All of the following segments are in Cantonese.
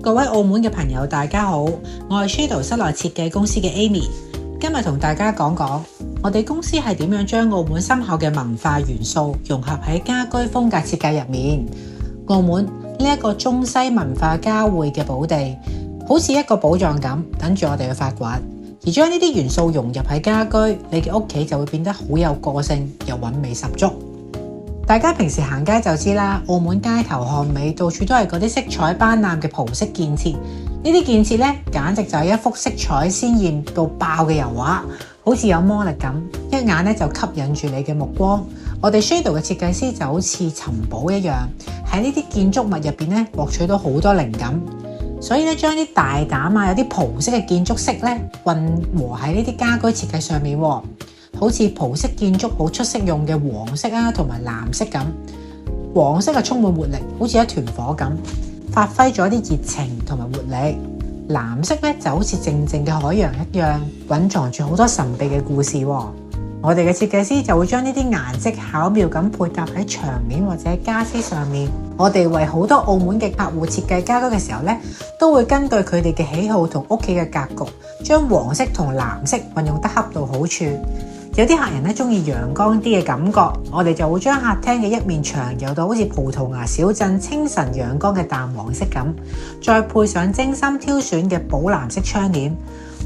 各位澳門嘅朋友大家好，我係 Shadow 室內設計公司嘅 Amy， 今日同大家講講我哋公司係點樣將澳門深厚嘅文化元素融合喺家居風格設計入面。澳門呢一個中西文化交匯嘅寶地，好似一個寶藏咁，等住我哋去發掘。而將呢啲元素融入喺家居，你嘅屋企就會變得好有個性又韻味十足。大家平時行街就知啦，澳門街頭巷尾到處都係嗰啲色彩斑斕嘅葡式建設。呢啲建設呢，簡直就係一幅色彩鮮豔到爆嘅油畫，好似有魔力咁，一眼呢就吸引住你嘅目光。我哋 Shadow 嘅設計師就好似尋寶一樣，喺呢啲建築物入邊呢，獲取到好多靈感。所以咧，將啲大膽啊，有啲葡式嘅建築色咧，混和喺呢啲家居設計上面，好似葡式建築好出色用嘅黃色啊，同埋藍色咁。黃色係充滿活力，好似一團火咁，發揮咗啲熱情同埋活力。藍色咧就好似靜靜嘅海洋一樣，蘊藏住好多神秘嘅故事。我哋嘅設計師就會將呢啲顏色巧妙咁配搭喺牆面或者家私上面。我哋為好多澳門嘅客戶設計家居嘅時候呢，都會根據佢哋嘅喜好同屋企嘅格局，將黃色同藍色運用得恰到好處。有啲客人呢中意陽光啲嘅感覺，我哋就會將客廳嘅一面牆油到好似葡萄牙小鎮清晨陽光嘅淡黃色咁，再配上精心挑選嘅寶藍色窗簾。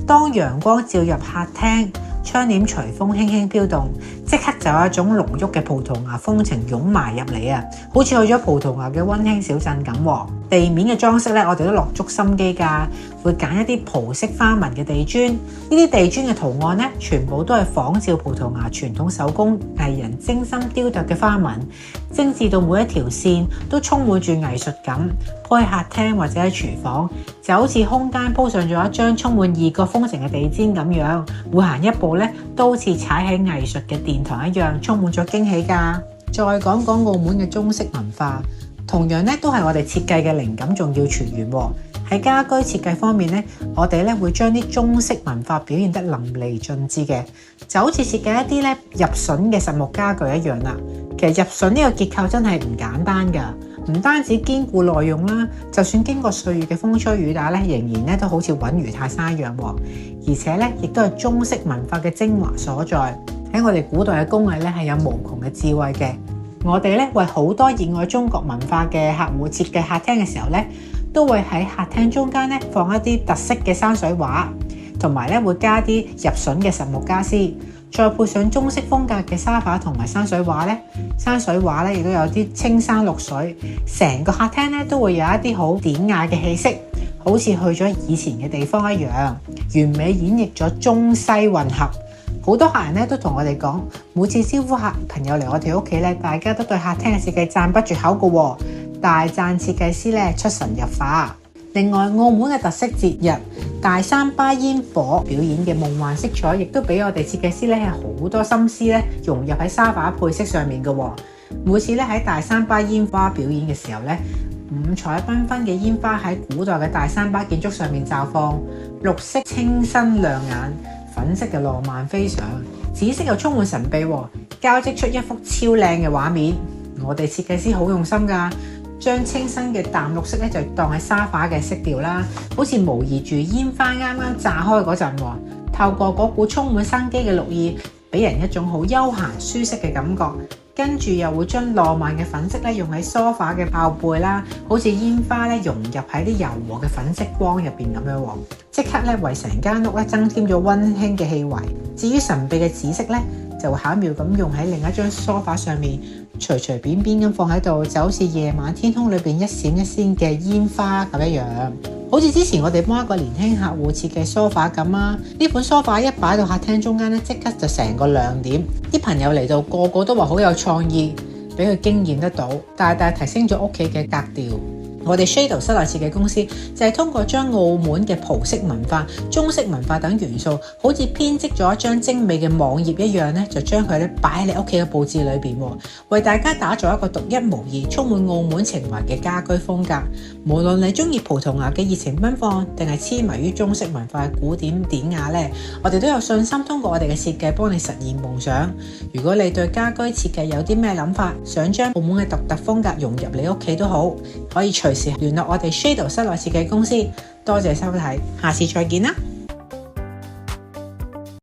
當陽光照入客廳，窗簾隨風輕輕飄動，即刻就有一種濃郁嘅葡萄牙風情湧埋入嚟啊！好似去咗葡萄牙嘅溫馨小鎮咁。地面嘅裝飾咧，我哋都落足心機㗎，會揀一啲葡式花紋嘅地磚。呢啲地磚嘅圖案咧，全部都係仿照葡萄牙傳統手工藝人精心雕琢嘅花紋，精緻到每一條線都充滿住藝術感。鋪喺客廳或者喺廚房，就好似空間鋪上咗一張充滿異國風情嘅地氈咁樣，每行一步咧都好似踩喺藝術嘅殿堂一樣，充滿咗驚喜㗎。再講講澳門嘅中式文化，同樣咧都係我哋設計嘅靈感重要泉源。喺家居設計方面咧，我哋咧會將啲中式文化表現得淋漓盡致嘅，就好似設計一啲咧入榫嘅實木家具一樣啦。其實入榫呢個結構真係唔簡單㗎，唔單止堅固耐用啦，就算經過歲月嘅風吹雨打咧，仍然咧都好似穩如泰山一樣。而且咧亦都係中式文化嘅精華所在。喺我哋古代嘅工藝咧係有無窮嘅智慧嘅。我哋咧為好多熱愛中國文化嘅客戶設計客廳嘅時候咧，都會喺客廳中間咧放一啲特色嘅山水畫，同埋咧會加啲入榫嘅實木家私，再配上中式風格嘅沙發同埋山水畫咧。山水畫咧亦都有啲青山綠水，成個客廳咧都會有一啲好典雅嘅氣息，好似去咗以前嘅地方一樣，完美演繹咗中西混合。好多客人咧都同我哋講，每次招呼客朋友嚟我哋屋企咧，大家都對客廳嘅設計讚不絕口嘅，大讚設計師咧出神入化。另外，澳門嘅特色節日大三巴煙火表演嘅夢幻色彩，亦都俾我哋設計師咧係好多心思咧融入喺沙發配飾上面嘅。每次咧喺大三巴煙花表演嘅時候咧，五彩繽紛嘅煙花喺古代嘅大三巴建築上面綻放，綠色清新亮眼，粉色嘅浪漫飛翔，紫色又充滿神秘，交織出一幅超靚嘅畫面。我哋設計師好用心㗎，將清新嘅淡綠色咧就當係沙發嘅色調啦，好似模擬住煙花啱啱炸開嗰陣，透過嗰股充滿生機嘅綠意，俾人一種好悠閒舒適嘅感覺。跟住又會將浪漫嘅粉色咧用喺梳化嘅靠背啦，好似煙花咧融入喺啲柔和嘅粉色光入邊咁樣，即刻咧為成間屋咧增添咗溫馨嘅氣味。至於神秘嘅紫色咧，就會巧妙咁用喺另一張梳化上面，隨隨便便咁放喺度，就好似夜晚天空裏邊一閃一閃嘅煙花咁一樣。好似之前我哋幫一個年輕客戶設計梳化咁啊，呢款梳化一擺到客廳中間咧，即刻就成個亮點。啲朋友嚟到個個都話好有創意，俾佢驚豔得到，大大提升咗屋企嘅格調。我哋 Shadow 室內設計公司就係通過將澳門嘅葡式文化、中式文化等元素，好似編織咗一張精美嘅網頁一樣咧，就將佢咧擺喺你屋企嘅佈置裏邊，為大家打造一個獨一無二、充滿澳門情懷嘅家居風格。無論你中意葡萄牙嘅熱情奔放，定係痴迷於中式文化嘅古典典雅咧，我哋都有信心通過我哋嘅設計幫你實現夢想。如果你對家居設計有啲咩諗法，想將澳門嘅獨特風格融入你屋企都好，可以隨隨時聯絡我哋 Shadow 室內設計公司。多謝收睇，下次再見啦！